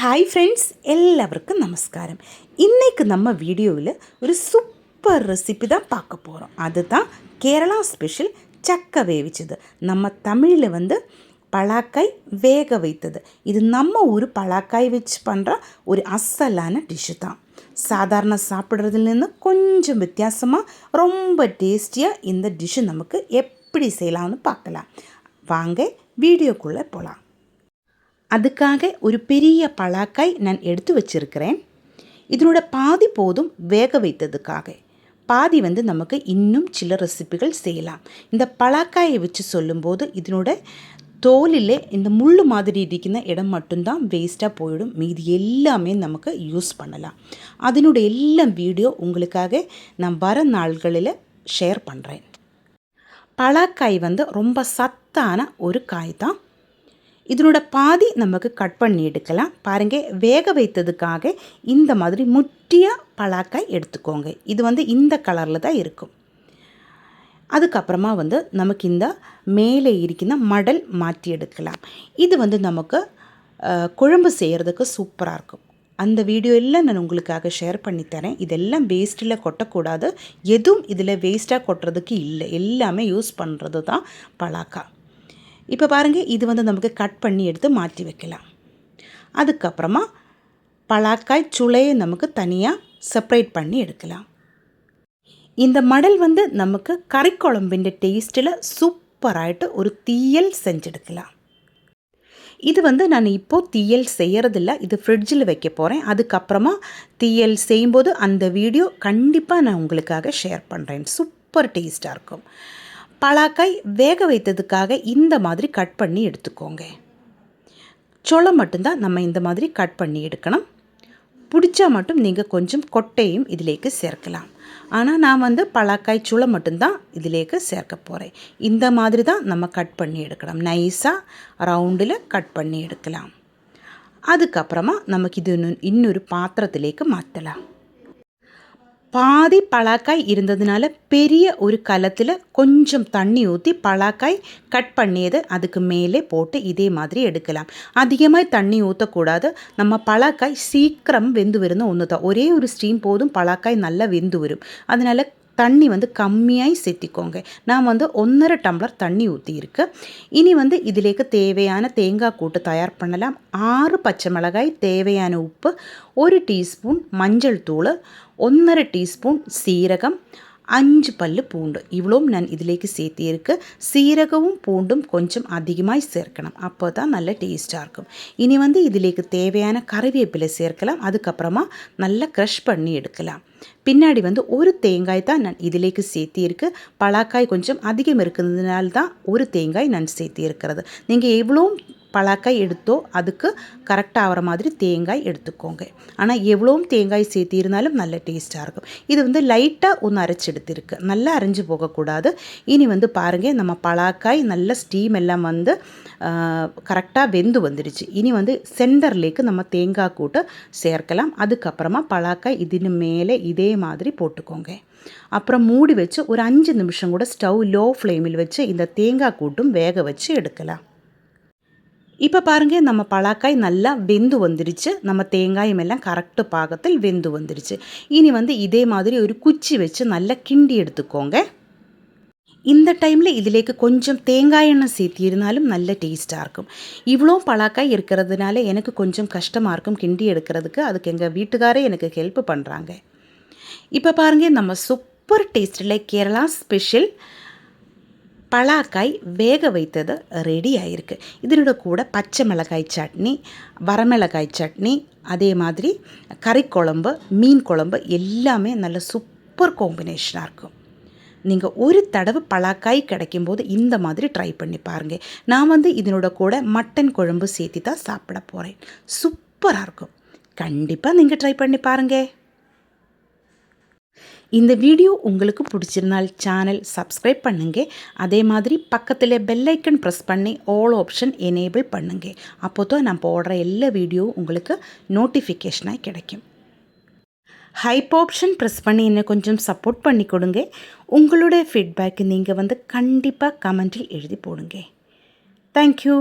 Hi friends, എല്ലാവർക്കും നമസ്കാരം. இன்றைக்கு நம்ம வீடியோவில் ஒரு சூப்பர் ரெசிபி தான் பார்க்க போகிறோம். அதுதான் கேரளா ஸ்பெஷல் சக்கை வேவிச்சது. நம்ம தமிழில் பலாக்காய் வேக வைத்தது. இது நம்ம ஊர் பலாக்காய் வச்சு பண்ணுற ஒரு அசலான டிஷ்ஷு தான். சாதாரண சாப்பிட்றதுலேருந்து கொஞ்சம் வித்தியாசமாக ரொம்ப டேஸ்டியாக இந்த டிஷ்ஷு நமக்கு எப்படி செய்யலாம்னு பார்க்கலாம். வாங்க வீடியோக்குள்ளே போகலாம். அதுக்காக ஒரு பெரிய பலாக்காய் நான் எடுத்து வச்சுருக்கிறேன். இதனோட பாதி போதும் வேக வைத்ததுக்காக. பாதி நமக்கு இன்னும் சில ரெசிபிகள் செய்யலாம். இந்த பலாக்காயை வச்சு சொல்லும்போது இதனோட தோலில் இந்த முள் மாதிரி இருக்கிற இடம் மட்டும்தான் வேஸ்ட்டாக போயிடும். மீதி எல்லாமே நமக்கு யூஸ் பண்ணலாம். அதனுடைய எல்லாம் வீடியோ உங்களுக்காக நான் வர நாள்களில் ஷேர் பண்ணுறேன். பலாக்காய் ரொம்ப சத்தான ஒரு காய் தான். இதனோட பாதி நமக்கு கட் பண்ணி எடுக்கலாம். பாருங்கள், வேக வைத்ததுக்காக இந்த மாதிரி முட்டியாக பலாக்காய் எடுத்துக்கோங்க. இது இந்த கலரில் தான் இருக்கும். அதுக்கப்புறமா நமக்கு இந்த மேலே இருக்கிற மடல் மாற்றி எடுக்கலாம். இது நமக்கு குழம்பு செய்கிறதுக்கு சூப்பராக இருக்கும். அந்த வீடியோ எல்லாம் நான் உங்களுக்காக ஷேர் பண்ணித்தரேன். இதெல்லாம் வேஸ்ட்டில் கொட்டக்கூடாது. எதுவும் இதில் வேஸ்ட்டாக கொட்டுறதுக்கு இல்லை. எல்லாமே யூஸ் பண்ணுறது தான் பலாக்காய். இப்போ பாருங்கள், இது நமக்கு கட் பண்ணி எடுத்து மாற்றி வைக்கலாம். அதுக்கப்புறமா பலாக்காய் சுளையை நமக்கு தனியாக செப்பரேட் பண்ணி எடுக்கலாம். இந்த மடல் நமக்கு கறிக்குழம்பின் டேஸ்ட்டில் சூப்பராகிட்டு ஒரு தீயல் செஞ்செடுக்கலாம். இது நான் இப்போது தீயல் செய்கிறதில்ல. இது ஃப்ரிட்ஜில் வைக்க போகிறேன். அதுக்கப்புறமா தீயல் செய்யும்போது அந்த வீடியோ கண்டிப்பாக நான் உங்களுக்காக ஷேர் பண்ணுறேன். சூப்பர் டேஸ்ட்டாக இருக்கும். பலாக்காய் வேக வைத்ததுக்காக இந்த மாதிரி கட் பண்ணி எடுத்துக்கோங்க. சோளம் மட்டும்தான் நம்ம இந்த மாதிரி கட் பண்ணி எடுக்கணும். பிடிச்சா மட்டும் நீங்கள் கொஞ்சம் கொட்டையும் இதிலேக்கு சேர்க்கலாம். ஆனால் நான் பலாக்காய் சோளம் மட்டும்தான் இதிலேக்கு சேர்க்க போகிறேன். இந்த மாதிரி தான் நம்ம கட் பண்ணி எடுக்கணும். நைஸாக ரவுண்டில் கட் பண்ணி எடுக்கலாம். அதுக்கப்புறமா நமக்கு இது இன்னொரு பாத்திரத்திலேக்கு மாற்றலாம். பாதி பலாக்காய் இருந்ததுனால பெரிய ஒரு கலத்தில் கொஞ்சம் தண்ணி ஊற்றி பலாக்காய் கட் பண்ணியது அதுக்கு மேலே போட்டு இதே மாதிரி எடுக்கலாம். அதிகமாக தண்ணி ஊற்றக்கூடாது. நம்ம பலாக்காய் சீக்கிரம் வெந்து வருന്ന ஒன்று தான். ஒரே ஒரு ஸ்டீம் போதும் பலாக்காய் நல்லா வெந்து வரும். அதனால் தண்ணி கம்மியாகி சேர்த்திக்கோங்க. நான் 1.5 டம்ளர் தண்ணி ஊற்றியிருக்கு. இனி இதிலேக்கு தேவையான தேங்காய் கூட்டு தயார் பண்ணலாம். 6 பச்சை மிளகாய், தேவையான உப்பு, 1 டீஸ்பூன் மஞ்சள் தூள், 1.5 டீஸ்பூன் சீரகம், 5 பல்லு பூண்டு, இவ்வளவும் நான் இதிலேக்கு சேர்த்தியிருக்கு. சீரகமும் பூண்டும் கொஞ்சம் அதிகமாக சேர்க்கணும். அப்போ தான் நல்ல டேஸ்ட்டாக இருக்கும். இனி இதிலேக்கு தேவையான கறிவேப்பிலை சேர்க்கலாம். அதுக்கப்புறமா நல்லா க்ரஷ் பண்ணி எடுக்கலாம். பின்னாடி ஒரு தேங்காய் தான் நான் இதிலேக்கு சேர்த்தியிருக்கு. பலாக்காய் கொஞ்சம் அதிகம் இருக்கிறதுனால தான் ஒரு தேங்காய் நான் சேர்த்தியிருக்கிறது. நீங்கள் எவ்வளோ பலாக்காய் எடுத்தோ அதுக்கு கரெக்டாக ஆகிற மாதிரி தேங்காய் எடுத்துக்கோங்க. ஆனால் எவ்வளோ தேங்காய் சேர்த்திருந்தாலும் நல்ல டேஸ்ட்டாக இருக்கும். இது லைட்டாக ஒன்று அரைச்சி எடுத்திருக்கு. நல்லா அரைஞ்சி போகக்கூடாது. இனி பாருங்கள், நம்ம பலாக்காய் நல்ல ஸ்டீம் எல்லாம் கரெக்டாக வெந்து வந்துடுச்சு. இனி சென்டர்லேக்கு நம்ம தேங்காய் கூட்டு சேர்க்கலாம். அதுக்கப்புறமா பலாக்காய் இதுன்னு மேலே இதே மாதிரி போட்டுக்கோங்க. அப்புறம் மூடி வச்சு ஒரு 5 நிமிஷம் கூட ஸ்டவ் லோ ஃப்ளேமில் வச்சு இந்த தேங்காய் கூட்டும் வேக வச்சு எடுக்கலாம். இப்போ பாருங்கள், நம்ம பலாக்காய் நல்லா வெந்து வந்துடுச்சு. நம்ம தேங்காயும் எல்லாம் கரெக்டு பாகத்தில் வெந்து வந்துடுச்சு. இனி இதே மாதிரி ஒரு குச்சி வச்சு நல்லா கிண்டி எடுத்துக்கோங்க. இந்த டைமில் இதிலேக்கு கொஞ்சம் தேங்காய் எண்ணெய் சேர்த்திருந்தாலும் நல்ல டேஸ்ட்டாக இருக்கும். இவ்வளோ பலாக்காய் இருக்கிறதுனால எனக்கு கொஞ்சம் கஷ்டமாக இருக்கும் கிண்டி எடுக்கிறதுக்கு. அதுக்கு எங்கள் வீட்டுக்காரே எனக்கு ஹெல்ப் பண்ணுறாங்க. இப்போ பாருங்கள், நம்ம சூப்பர் டேஸ்ட்டில் கேரளா ஸ்பெஷல் பலாக்காய் வேக வைத்தது ரெடி ஆகிருக்கு. இதனோட கூட பச்சை மிளகாய் சட்னி, வரமிளகாய் சட்னி, அதே மாதிரி கறிக்குழம்பு, மீன் குழம்பு எல்லாமே நல்ல சூப்பர் காம்பினேஷனாக இருக்கும். நீங்கள் ஒரு தடவை பலாக்காய் கிடைக்கும்போது இந்த மாதிரி ட்ரை பண்ணி பாருங்கள். நான் இதனோட கூட மட்டன் குழம்பு சேர்த்து தான் சாப்பிட போகிறேன். சூப்பராக இருக்கும். கண்டிப்பாக நீங்கள் ட்ரை பண்ணி பாருங்கள். இந்த வீடியோ உங்களுக்கு பிடிச்சிருந்தால் சேனல் சப்ஸ்கிரைப் பண்ணுங்க. அதே மாதிரி பக்கத்தில் பெல் ஐக்கன் ப்ரெஸ் பண்ணி ஆல் ஆப்ஷன் எனேபிள் பண்ணுங்க. அப்போ தான் நான் போடுற எல்லா வீடியோ உங்களுக்கு நோட்டிஃபிகேஷனாக கிடைக்கும். ஹைப் ஆப்ஷன் ப்ரெஸ் பண்ணி என்னை கொஞ்சம் சப்போர்ட் பண்ணி கொடுங்க. உங்களோட ஃபீட்பேக்கு நீங்கள் கண்டிப்பாக கமெண்ட்டில் எழுதி போடுங்க. தேங்க்யூ.